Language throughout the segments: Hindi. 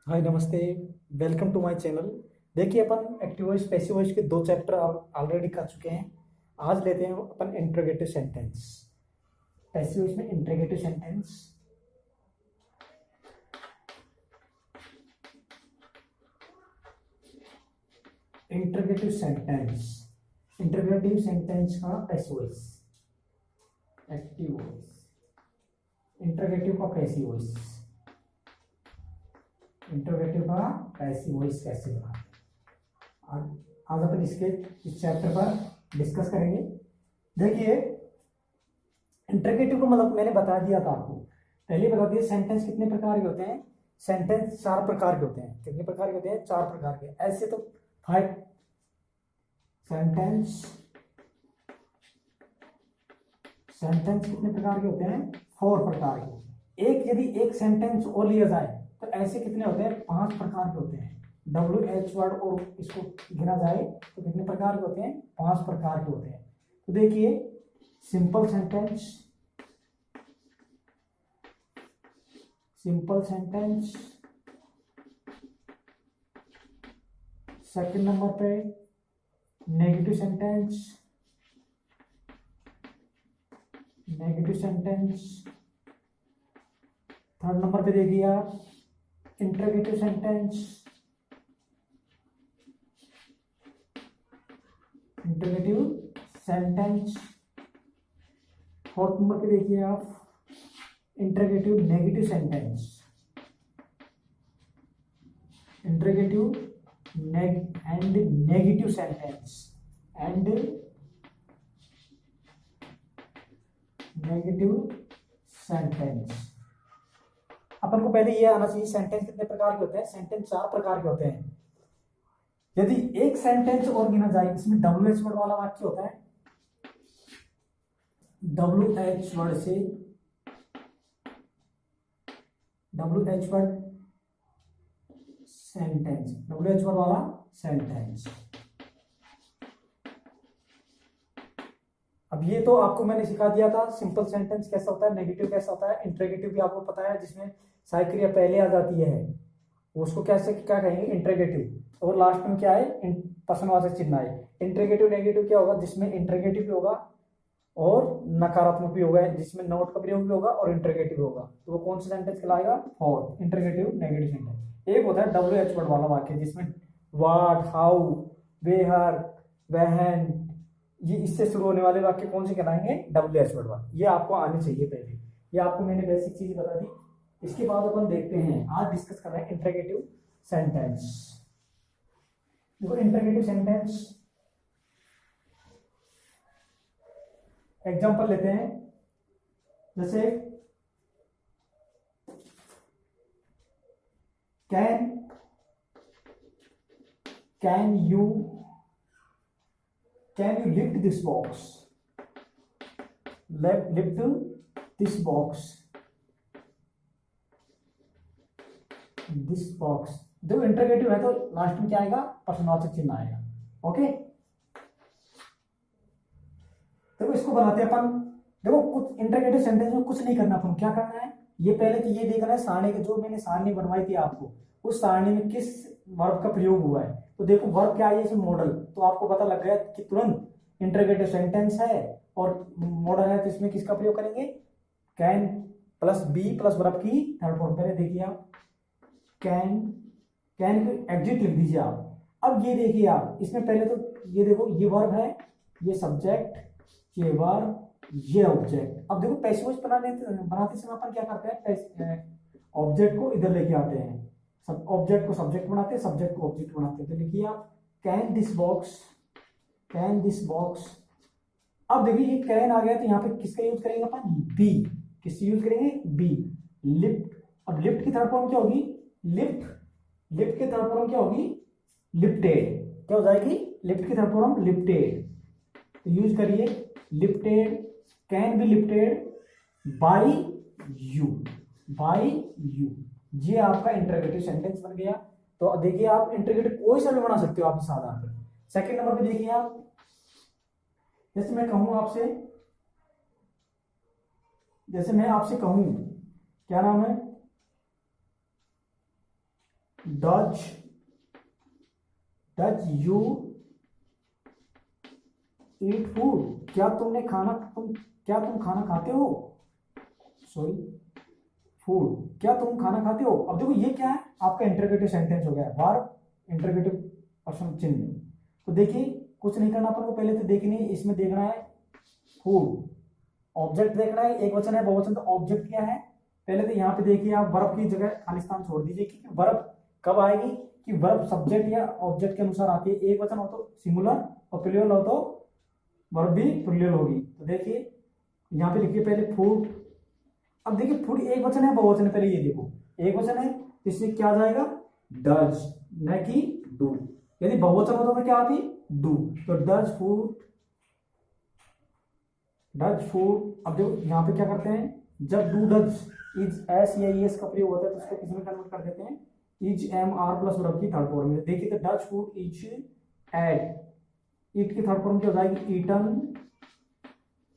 हाय नमस्ते। Welcome to my channel. देखिए अपन एक्टिव वॉइस पैसिव वॉइस के दो चैप्टर ऑलरेडी कर चुके हैं। आज लेते हैं अपन इंट्रोगेटिव सेंटेंस। पैसिव वॉइस में interrogative sentence. Interrogative sentence interrogative sentence का passive voice, active voice. Interrogative का पैसिव वॉइस, इंट्रोगेटिव का पैसिव वॉइस कैसे बनाते हैं आज आज अपन इसके इस चैप्टर पर डिस्कस करेंगे। देखिए इंट्रोगेटिव को मतलब मैंने बता दिया था आपको, पहले बता दिया। सेंटेंस कितने प्रकार के होते हैं? सेंटेंस चार प्रकार के होते हैं। कितने प्रकार के होते हैं? चार प्रकार के। ऐसे तो फाइव सेंटेंस सेंटेंस कितने प्रकार के होते हैं? फोर प्रकार के। एक यदि एक सेंटेंस और लिया जाए तो ऐसे कितने होते हैं? पांच प्रकार के होते हैं। WH वर्ड और इसको गिना जाए तो कितने प्रकार के होते हैं? पांच प्रकार के होते हैं। तो देखिए simple sentence, simple sentence. Second number पे negative sentence, negative sentence. Third number पे देखिए आप interrogative sentence, interrogative sentence. Fourth number पे देखिए आप interrogative negative sentence, interrogative and negative sentence and negative sentence. अपन को पहले ये आना चाहिए सेंटेंस कितने प्रकार के होते हैं। सेंटेंस चार प्रकार के होते हैं। यदि एक सेंटेंस और गिना जाए, इसमें WH वर्ड वाला वाक्य होता है। WH वर्ड से, WH word sentence, WH word वाला सेंटेंस। अब ये तो आपको मैंने सिखा दिया था सिंपल सेंटेंस कैसा होता है, नेगेटिव कैसा होता है, इंट्रोगेटिव भी आपको पता है जिसमें सहायक क्रिया पहले आ जाती है, उसको कैसे क्या कहेंगे? इंट्रोगेटिव। और लास्ट में क्या है? प्रश्नवाचक चिन्ह है। इंट्रोगेटिव नेगेटिव क्या होगा? जिसमें इंट्रोगेटिव भी होगा और नकारात्मक भी होगा, जिसमें नोट का प्रयोग भी होगा और इंट्रोगेटिव भी होगा। तो वो कौन सा सेंटेंस कहलाएगा? Fourth interrogative negative sentence. एक होता है WH वर्ड वाला वाक्य जिसमें व्हाट, हाउ, वेयर, व्हेन, ये इससे शुरू होने वाले वाक्य कौन से कहलाएंगे? WH वर्ड वाले। ये आपको आने चाहिए पहले। ये आपको मैंने बेसिक चीज बता दी। इसके बाद अपन देखते हैं, आज डिस्कस कर रहे हैं इंट्रोगेटिव सेंटेंस। देखो इंट्रोगेटिव सेंटेंस एग्जांपल लेते हैं। जैसे can you lift this box, lift this box, this box. देखो इंट्रोगेटिव है तो लास्ट में क्या आएगा? प्रश्नवाचक चिन्ह आएगा। ओके, देखो इसको बनाते हैं अपन। देखो कुछ इंट्रोगेटिव सेंटेंस में कुछ नहीं करना, अपन क्या करना है? ये पहले तो ये देखना है सारणी जो मैंने सारणी बनवाई थी आपको, उस सारणी में किस वर्ब का प्रयोग हुआ है। तो देखो वर्ब क्या है, इसमें मॉडल, तो आपको पता लग गया कि तुरंत इंट्रोगेटिव सेंटेंस है और मॉडल है, तो इसमें किसका प्रयोग करेंगे? Can plus be plus verb की थर्ड फॉर्म। पहले देखिए आप कैन, कैन की एग्जिट लिख दीजिए आप। अब ये देखिए आप, इसमें पहले तो ये देखो ये वर्ब है, ये सब्जेक्ट, ये वर्ब, ये ऑब्जेक्ट। अब देखो पैसिव वॉइस बनाते समय अपन क्या करते हैं? ऑब्जेक्ट को इधर लेके आते हैं, सब ऑब्जेक्ट को सब्जेक्ट बनाते हैं, सब्जेक्ट को ऑब्जेक्ट बनाते हैं। तो लिखिए आप can this box, can this box. अब देखिए ये कैन आ गया तो यहाँ पे किसका यूज करेंगे अपन? बी। किससे यूज करेंगे? बी। लिफ्ट। अब लिफ्ट की थर्ड फॉर्म क्या होगी? लिफ्ट। लिफ्ट की थर्ड फॉर्म क्या होगी? लिफ्टेड। क्या हो जाएगी? लिफ्ट की थर्ड फॉर्म लिफ्टेड। तो यूज करिए lifted, can be lifted by you, by you. ये आपका इंट्रोगेटिव सेंटेंस बन गया। तो देखिए आप इंट्रोगेटिव कोई सा भी बना सकते हो आप इस आधार पर। सेकंड नंबर पे देखिए आप, जैसे मैं कहूं आपसे, जैसे मैं आपसे कहूं क्या नाम है? Does does you eat food, क्या तुम खाना खाते हो, सॉरी फूड, क्या तुम खाना खाते हो। अब देखो ये क्या है, आपका इंटरोगेटिव सेंटेंस हो गया, वर्ब इंटरोगेटिव प्रश्न चिन्ह। तो देखिए कुछ नहीं करना अपन को, पहले तो देखनी इसमें देखना है फूड, ऑब्जेक्ट देखना है, एक वचन है बहुवचन, तो ऑब्जेक्ट क्या है। पहले तो यहाँ पे देखिए आप वर्ब की जगह खालिस्तान छोड़ दीजिए कि वर्ब कब आएगी, कि वर्ब सब्जेक्ट या ऑब्जेक्ट के अनुसार आती है, एक वचन हो तो सिंगुलर और प्लूरल हो तो वर्ब भी प्लूरल होगी। तो देखिए यहाँ पे लिखिए पहले फूड। अब देखिए फूड एक वचन है बहुवचन है, पहले ये देखो एक वचन है, इसमें क्या आ जाएगा डज, न कि डू। यदि बहुवचन होता तो क्या आती डू, तो डज फूड, डज फूड। अब देखो यहाँ पे क्या करते हैं, जब डू डज इज एस या एस का प्रयोग होता है तो उसको किस में कन्वर्ट कर देते हैं, is am are plus verb की थर्ड फॉर्म में। देखिए तो डज फूड इज एड, इट की थर्ड फॉर्म क्या हो जाएगी ईटन,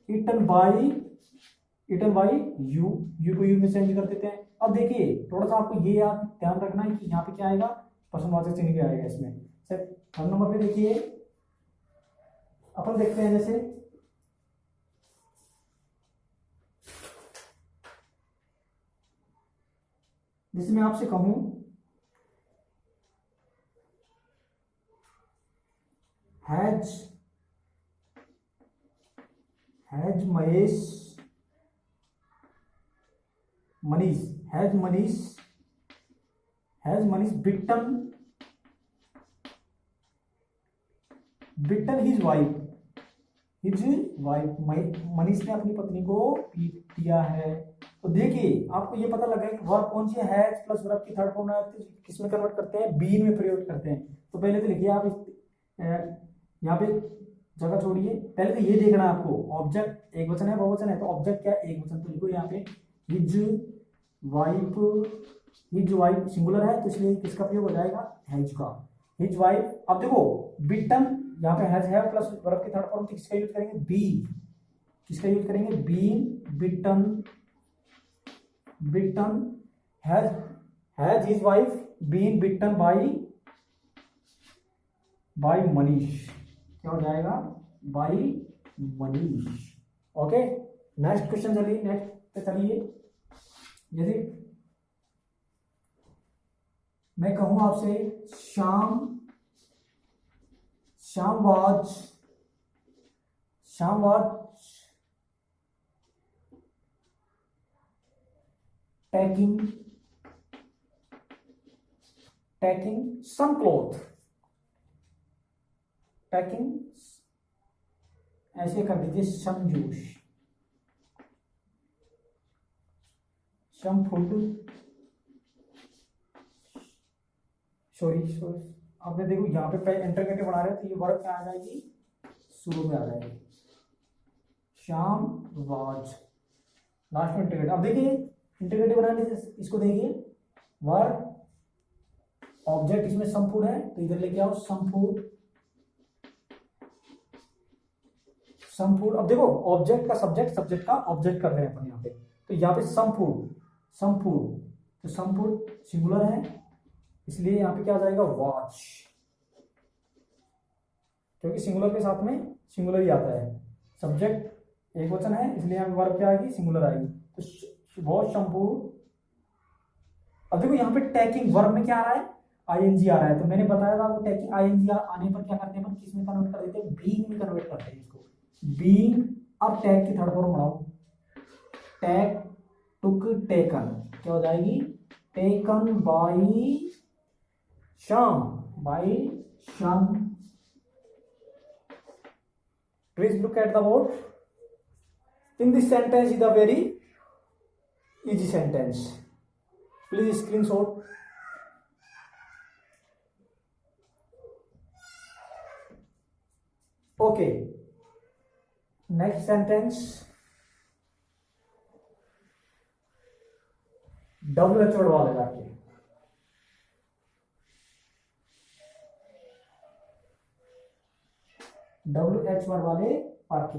ईटन बाई यू को यू में चेंज कर देते हैं। अब देखिए थोड़ा सा आपको ये याद ध्यान रखना है कि यहाँ पे क्या आएगा, प्रश्नवाचक चिन्ह भी आएगा इसमें। सर थर्ड नंबर पे देखिए अपन देखते हैं, जैसे मैं आपसे कहूं has Mahesh Manish, has Manish beaten his wife, Manish ने अपनी पत्नी को पीट दिया है। तो देखिए आपको ये पता लगा कि वर्ब कौन सी है, हैज प्लस वर्ब की थर्ड फॉर्म किस में कन्वर्ट करते हैं, बीन में प्रयोग करते हैं। तो पहले तो लिखिए आप यहाँ पे जगह छोड़िए, पहले तो ये देखना है आपको ऑब्जेक्ट एक वचन है बहुवचन है, तो ऑब्जेक्ट क्या है एक वचन, तो लिखो यहाँ पे हिज वाइफ सिंगुलर है तो इसलिए किसका प्रयोग हो जाएगा हैज का, हिज वाइफ। अब देखो बिटन यहाँ पे हैज है प्लस वर्ब की थर्ड फॉर्म किसका यूज करेंगे बी, किसका यूज करेंगे been, beaten has his wife been beaten by Manish, क्या हो जाएगा by Manish. Okay next question चलिए, नेक्स्ट पे चलिए। यदि मैं कहूं आपसे Shyam was taking some cloth, taking ऐसे कर दीजिए सम फूड, सॉरी आपने देखो यहाँ पे इंटरगेटिव बना रहे हो तो ये वर्ब क्या आ जाएगी शुरू में आ जाएगी, शाम वाज लास्ट में इंटरगेटिव। अब देखिए इंटरगेटिव बनाने से इसको देखिए वर्ब ऑब्जेक्ट इसमें सम फूड है तो इधर लेके आओ सम फूड। अब देखो ऑब्जेक्ट का सब्जेक्ट का ऑब्जेक्ट कर रहे हैं अपन यहाँ पे, तो यहाँ पे सम फूड तो सम फूड सिंगुलर है इसलिए यहाँ पे क्या आ जाएगा वॉच, क्योंकि सिंगुलर के साथ में सिंगुलर ही आता है, सब्जेक्ट एक वचन है इसलिए यहाँ पे वर्ब क्या आएगी सिंगुलर आएगी, तो वॉच सम फूड। अब देखो यहाँ पे टैकिंग वर्ब में क्या आ रहा है आईएनजी आ रहा है, तो मैंने बताया था आपको टैकिंग आईएनजी आने पर क्या करते हैं किस में कन्वर्ट कर देते हैं बीइंग में कन्वर्ट करते हैं इसको बीइंग। अब टैग की थर्ड फॉर्म बनाओ, टैग टुक टेकन, क्या हो जाएगी टेकन बाय शाम। Please look at the board. In this sentence is a very easy sentence. Please screenshot. Okay. Next sentence. WH word वाले जाके WH वर्ड वाले वाक्य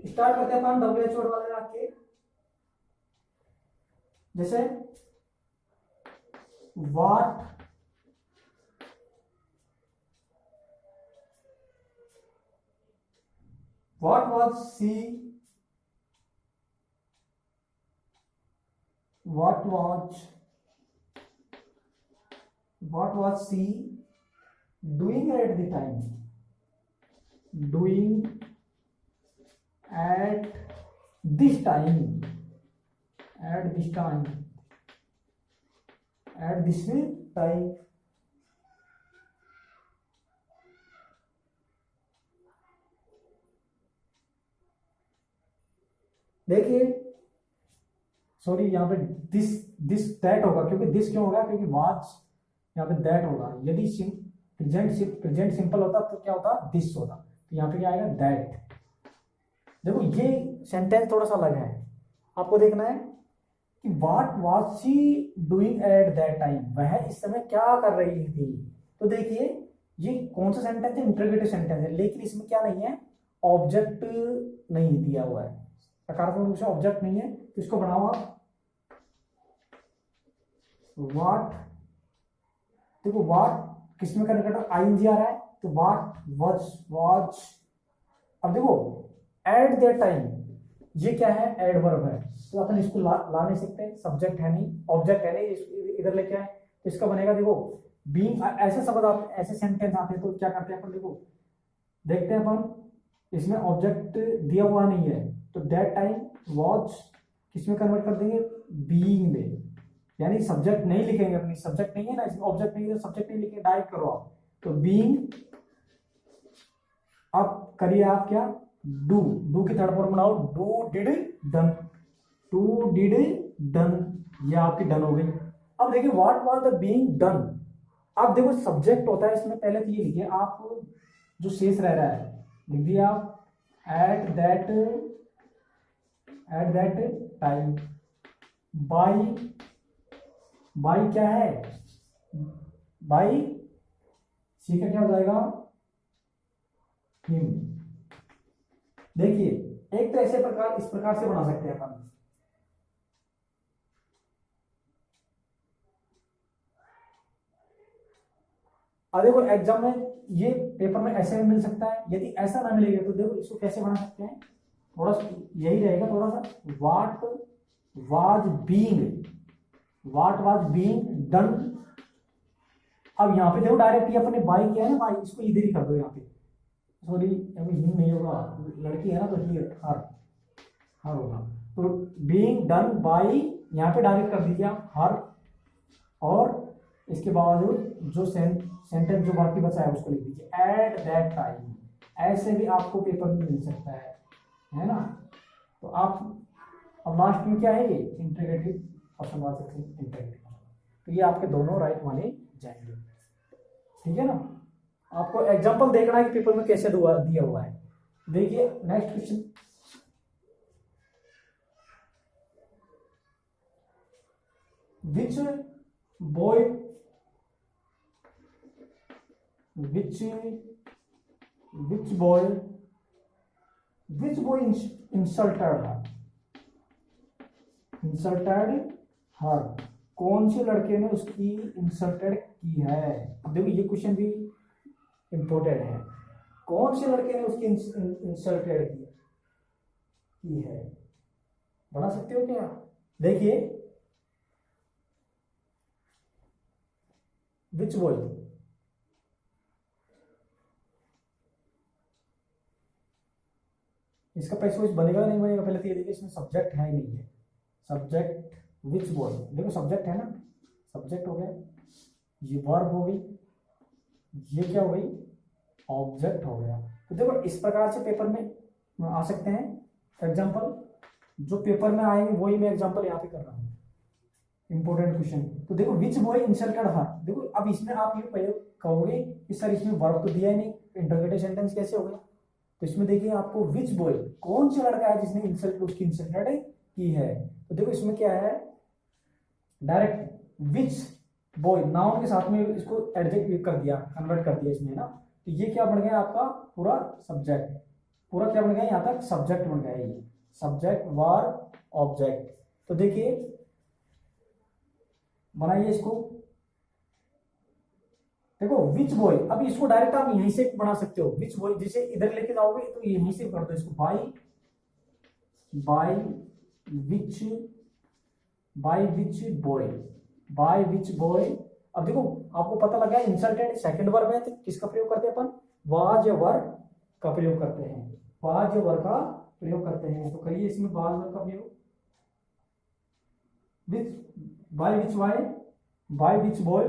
स्टार्ट करते हैं अपन WH वर्ड वाले वाक्य। जैसे what was she, what was she doing at the time, doing at this time, at this time, at this time. देखिए सॉरी यहाँ पे दिस दिस दैट होगा, क्योंकि दिस क्यों होगा, क्योंकि वाज यहाँ पे दैट होगा। यदि प्रेजेंट सिंपल होता तो क्या होता, दिस होता, तो यहाँ पे क्या आएगा, दैट। देखो ये सेंटेंस थोड़ा सा अलग है, आपको देखना है कि what was she doing at that time, वह इस समय क्या कर रही थी। तो देखिए ये कौन सा सेंटेंस है, इंटरोगेटिव सेंटेंस है, लेकिन इसमें क्या नहीं है, ऑब्जेक्ट नहीं दिया हुआ है, सकारात्मक रूप से ऑब्जेक्ट नहीं है, तो इसको बनाओ आप व्हाट। देखो व्हाट किसमें कनेक्टेड, आईएनजी आ रहा है, तो व्हाट वाज। अब देखो एट दैट टाइम, ये क्या है, एडवर्ब है, तो अपन इसको ला नहीं सकते, सब्जेक्ट है नहीं, ऑब्जेक्ट है नहीं, इधर लेके आए, तो इसका बनेगा देखो बीइंग। ऐसे शब्द आप, ऐसे सेंटेंस आते हैं तो क्या करते हैं अपन, देखो देखते हैं अपन, इसमें ऑब्जेक्ट दिया हुआ नहीं है, तो दैट टाइम वॉच किसमें कन्वर्ट कर देंगे, बीइंग में, यानी सब्जेक्ट नहीं लिखेंगे अपनी, सब्जेक्ट नहीं है ना इसमें, ऑब्जेक्ट नहीं है तो सब्जेक्ट नहीं लिखेंगे, डायरेक्ट करो आप, तो बीइंग। अब करिए आप क्या, डू की थर्ड फॉर्म बनाओ, do did done, to did done, ये आपकी डन हो गई। अब देखिए what was the being done, अब देखो सब्जेक्ट होता है इसमें, पहले तो ये लिखिए आप, जो शेष रह रहा है लिख दिया आप, एट दैट टाइम, बाई क्या है, बाई सी का क्या हो जाएगा, हिम। देखिए एक तो ऐसे प्रकार, इस प्रकार से बना सकते हैं अपन, अब देखो एग्जाम में, ये पेपर में ऐसे में मिल सकता है, यदि ऐसा ना मिलेगा तो देखो इसको कैसे बना सकते हैं, थोड़ा सा यही रहेगा, थोड़ा सा व्हाट वाज बीइंग डन। अब यहाँ पे देखो डायरेक्ट ये अपने बाई किया है ना, बाई इसको इधर ही कर दो यहाँ पे, सॉरी अभी हिम नहीं होगा, लड़की है ना तो ही हर होगा, तो बीइंग डन बाई, यहाँ पे डायरेक्ट कर दीजिए आप हर, और इसके बावजूद जो सेंटेंस जो बाकी बचा है उसको लिख दीजिए एट दैट टाइम। ऐसे भी आपको पेपर में मिल सकता है ना। तो आप अब लास्ट में क्या है, ये इंटीग्रेटिव क्वेश्चन बना सकते हैं, इंटीग्रेटिव, तो ये आपके दोनों राइट माने जाएंगे, ठीक है ना। आपको एग्जांपल देखना है कि पेपर में कैसे दिया हुआ है। देखिए next question, which boy insulted her, कौन से लड़के ने उसकी इंसल्टेड की है। अब देखो ये क्वेश्चन भी इंपॉर्टेंट है, कौन से लड़के ने उसकी इंसल्टेड की है, बना सकते हो क्या। देखिए विच बॉय, इसका पैसा बनेगा नहीं बनेगा, पहले तो ये देखिए इसमें सब्जेक्ट है ही नहीं है, सब्जेक्ट विच बॉय, देखो सब्जेक्ट है ना, सब्जेक्ट हो गया, ये वर्ब हो गई, ये क्या हो गई, ऑब्जेक्ट हो गया। तो देखो इस प्रकार से पेपर में आ सकते हैं एग्जाम्पल, जो पेपर में आएंगे वही मैं एग्जाम्पल यहाँ पे कर रहा हूँ, इंपॉर्टेंट क्वेश्चन। तो देखो विच बॉय इंसल्टेड हर, देखो अब इसमें आप ये कहोगे कि सर इसमें वर्ब तो दिया ही नहीं, इंटरोगेटिव सेंटेंस कैसे हो गया। तो इसमें देखिए आपको विच बॉय, कौन सा लड़का है जिसने उसकी इंसल्टेड की है। तो देखो इसमें क्या है, डायरेक्ट विच बॉय नाउन के साथ में इसको एडजेक्टिव कर दिया, कन्वर्ट कर दिया इसमें ना, तो ये क्या बन गया आपका पूरा सब्जेक्ट, पूरा क्या बन गया यहाँ तक सब्जेक्ट बन गया, ये सब्जेक्ट वर्ब ऑब्जेक्ट। तो देखिए बनाइए इसको, देखो विच बॉय, अब इसको डायरेक्ट आप यहीं से बना सकते हो, विच बॉय जिसे इधर लेके जाओगे तो यहीं से कर दो इसको, by which boy, by which boy. अब देखो आपको पता लगा इंसल्टेड सेकंड वर्ब है, तो किसका प्रयोग करते हैं अपन, वाज या वर का प्रयोग करते हैं, वाज या वर का प्रयोग करते हैं। तो करिए इसमें वाज वर का प्रयोग, विच बाय विच बॉय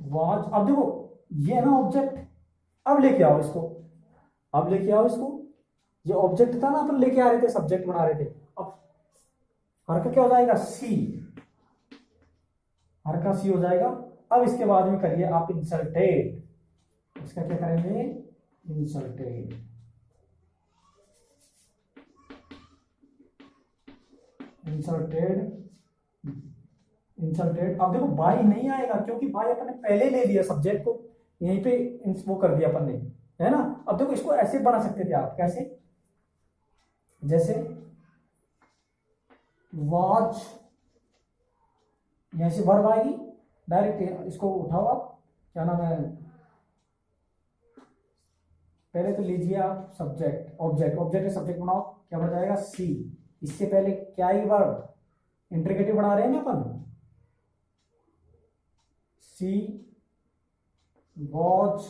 वाज। अब देखो ये है ना ऑब्जेक्ट, अब लेके आओ इसको, ये ऑब्जेक्ट था ना, अपन लेके आ रहे थे, सब्जेक्ट बना रहे थे। अब हर का क्या हो जाएगा, सी, हर का सी हो जाएगा। अब इसके बाद में करिए आप इंसल्टेड, इसका क्या करेंगे, इंसल्टेड, अब देखो बाई नहीं आएगा क्योंकि बाई अपन ने पहले ले लिया सब्जेक्ट को, यहीं पे वो कर दिया अपन ने, है ना। अब देखो इसको ऐसे बना सकते थे आप, कैसे, जैसे वॉच, यहां से वर्ब आएगी डायरेक्ट, इसको उठाओ आप, क्या नाम है, पहले तो लीजिए आप सब्जेक्ट, ऑब्जेक्ट का सब्जेक्ट बनाओ, क्या बन जाएगा, सी। इससे पहले क्या ही वर्ब, इंट्रीगेटिव बना रहे हैं ना अपन, सी वॉच।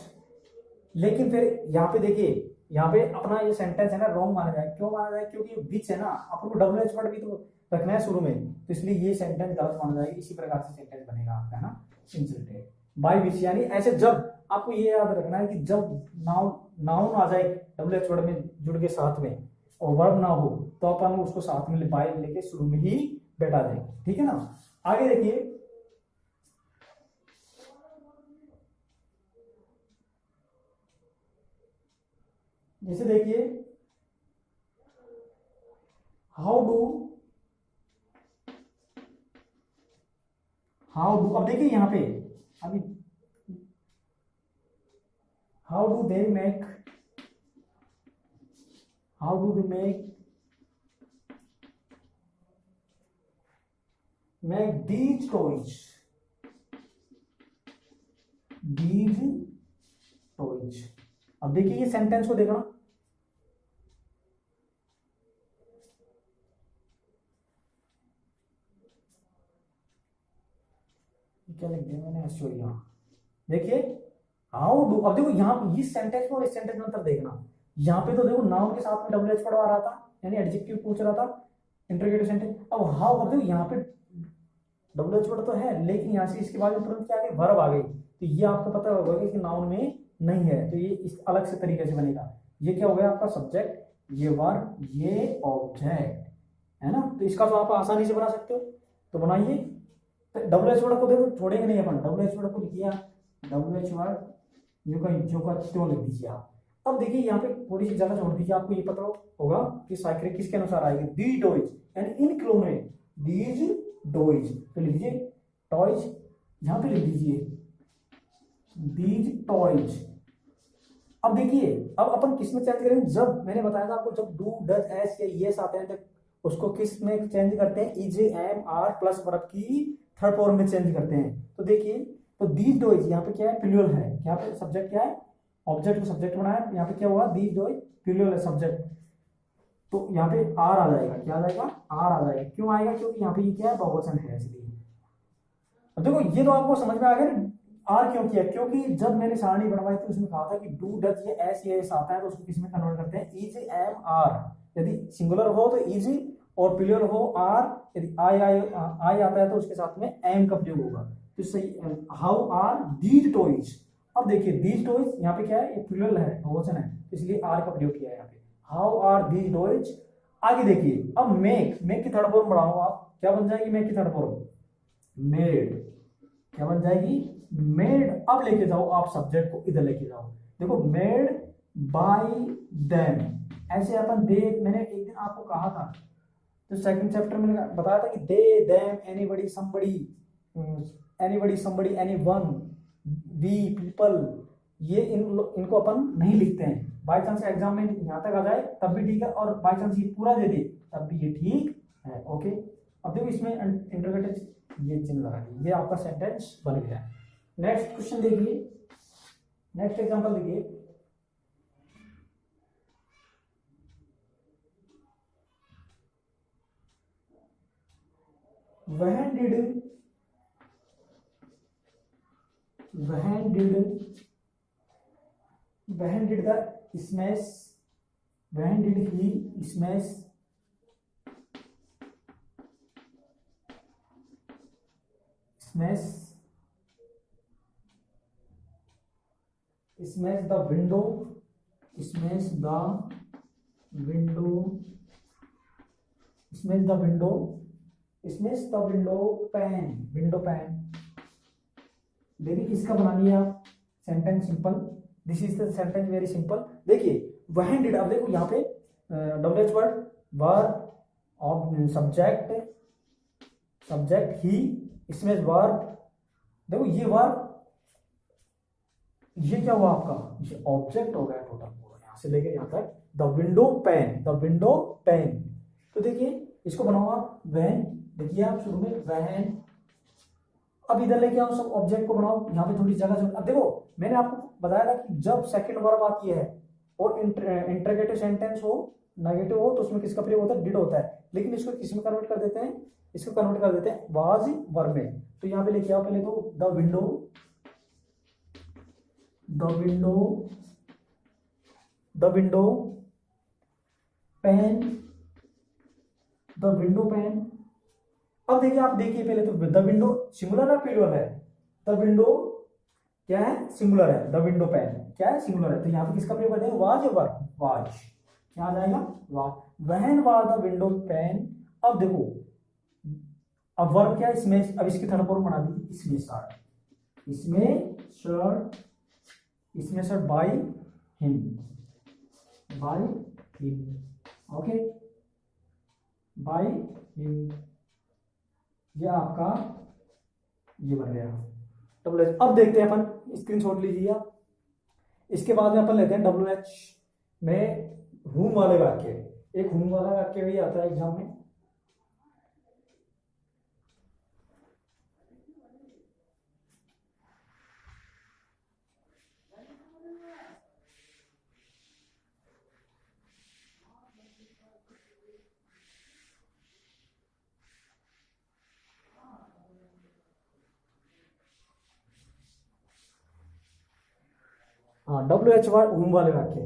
लेकिन फिर यहाँ पे देखिए, यहाँ पे अपना ये सेंटेंस है ना रॉन्ग माना जाए, क्यों माना जाए, क्योंकि विच है ना, अपन को डब्ल्यू एच वर्ड भी तो रखना है शुरू में, तो इसलिए ये सेंटेंस गलत माना जाएगा। इसी प्रकार से सेंटेंस बनेगा आपका, है ना, इंसल्टेड बाय विच, यानी ऐसे जब आपको ये याद रखना है कि जब नाउन आ जाए डब्ल्यू एच वर्ड में जुड़ के साथ में और वर्ब ना हो, तो अपन उसको साथ में बाय लेके शुरू में ही बैठा दें, ठीक है ना। आगे देखिए, जैसे देखिए हाउ डू, अब देखिए यहां पे अभी, how do they make these toys, अब देखिए ये सेंटेंस को देखना, क्या लिख दिया मैंने, यहाँ देखिए हाउ डू। अब देखो यहाँ इस सेंटेंस को और इस सेंटेंस में अंतर देखना, यहाँ पे तो देखो नाउन के साथ में डब्ल्यू एच पढ़वा रहा था, यानी एडजेक्टिव पूछ रहा था, इंटरोगेटिव सेंटेंस। अब हाउ, अब देखो यहाँ पे डब्ल्यू एच वर्ड तो है, लेकिन यहाँ से इसके बाद में तुरंत क्या आ गई, वर्ब आ गई, तो ये आपको पता होगा कि नाउन में नहीं है, तो ये इस अलग से तरीके से बनेगा। ये क्या हो गया आपका सब्जेक्ट, ये वर्ब, ये ऑब्जेक्ट, है ना। तो इसका तो आप आसानी से बना सकते हो, तो बनाइए। डब्ल्यू एच वर्ड को देखो छोड़ेंगे नहीं अपन, डब्ल्यू एच वर्ड को लिखिए, डब्ल्यू एच वर्ड जो का त्यों लिख दीजिए आप। अब देखिए यहाँ पे थोड़ी सी जगह छोड़ दीजिए, आपको ये पता होगा कि साइक्रिक किसके अनुसार आएगी, दी डॉयज, यानी इन क्लोने दीज डॉयज, तो लिख दीजिए टॉयज, यहां पे लिख दीजिए दीज टॉयज। अब देखिए अब अपन किस में चेंज करेंगे, जब मैंने बताया था आपको, जब डू डज एस या यस आते हैं तो उसको किस में चेंज करते हैं, is am are plus verb की थर्ड फॉर्म में चेंज करते हैं। तो देखिए, तो दीज डॉयज यहाँ पे क्या है, प्लूरल है, यहाँ पे सब्जेक्ट क्या है, ऑब्जेक्ट को सब्जेक्ट बनाया, यहाँ पे क्या हुआ, दीज डॉयज प्लूरल है सब्जेक्ट, तो यहाँ पे आर आ जाएगा, क्या आ जाएगा, आर आ जाएगा। क्यों आएगा, क्योंकि यहाँ पे ये क्या है, बहुवचन है इसलिए। अब देखो ये तो आपको समझ में आ गया ना, आर क्यों किया, क्योंकि जब मैंने सारणी बनवाई थी उसमें कहा था कि डू डज ये एस ये एस आता है तो उसको किस में कन्वर्ट करते हैं, इज एम आर, यदि सिंगुलर हो तो इज और प्लूरल हो आर, यदि आई आता है तो उसके साथ में एम का प्रयोग होगा। तो सही, हाउ आर दीज टॉयज। अब देखिए दीज टॉयज यहाँ पे क्या है, ये प्लूरल है, बहुवचन है, इसलिए आर का प्रयोग किया है यहाँ पे, हाउ आर दीज टॉयज। आगे देखिए, अब मेक की थर्ड फॉर्म बढ़ाओ आप, क्या बन जाएगी मेक की थर्ड फॉर्म, मेड, क्या बन जाएगी, मेड। अब लेके जाओ आप सब्जेक्ट को, इधर लेके जाओ, देखो मेड बाय देम, ऐसे अपन दे, मैंने एक दिन आपको कहा था, तो सेकंड चैप्टर में बताया था कि they them anybody somebody anyone we people, ये इनको अपन नहीं लिखते हैं। बाय चांस एग्जाम में यहाँ तक आ जाए तब भी ठीक है, और बाय चांस ये पूरा दे दे तब भी ये ठीक है, ओके। अब देखो इसमें इंटरोगेटिव ये चिन्ह लगा दिए, ये आपका सेंटेंस बन गया। नेक्स्ट क्वेश्चन देखिए, नेक्स्ट एग्जांपल देखिए। When did the smash when did he smash the window smash the window pane। देखिए किसका बना लिया आप sentence simple, this is the sentence very simple. देखिए व्हेन डिड, अब देखो यहाँ पे WH word verb of subject ही, इसमें वर्ब, देखो ये वर्ब, ये क्या हुआ आपका, ये ऑब्जेक्ट हो गया टोटल पूरा यहाँ से लेके यहाँ तक। द विंडो पेन, तो देखिए इसको बनाओ आप वैन, देखिए आप शुरू में वैन, अब इधर लेके आओ सब ऑब्जेक्ट को बनाओ, यहाँ पे थोड़ी जगह। अब देखो मैंने आपको बताया था कि जब सेकंड वर्ब आती है और इंटरोगेटिव सेंटेंस हो, नेगेटिव हो, तो उसमें किसका प्रयोग होता है, डिड होता है। लेकिन इसको किस में कन्वर्ट कर देते हैं, इसको कन्वर्ट कर देते हैं वाज वर्ब में। तो यहाँ पे लेके आओ पहले तो द विंडो पेन। अब देखिए आप देखिए पहले तो द विंडो सिंगुलर है प्लूरल है, द विंडो क्या है, सिंगुलर है, द विंडो पेन क्या है, सिंगुलर है। तो यहाँ पे किसका प्रयोग करते हैं, वाज वर्ब, वाज क्या आ जाएगा, was. When was the window pane. अब देखो अब वर्ब क्या है इसमें, अब इसकी थर्ड फॉर्म बना दी इसमें shirt by him, okay, by him, ये आपका ये बन गया डब्ल्यू एच। अब देखते हैं अपन, स्क्रीनशॉट लीजिए आप। इसके बाद में अपन लेते हैं डब्ल्यू एच में हुम वाले वाक्य, एक हुम वाला वाक्य भी आता है एग्जाम में। हाँ डब्ल्यू एच हुम वाले वाक्य,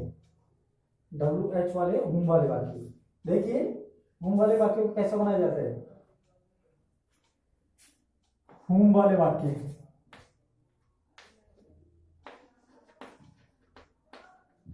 हुम वाले वाक्य। देखिए हुम वाले वाक्य को कैसे बनाया जाता है, हुम वाले वाक्य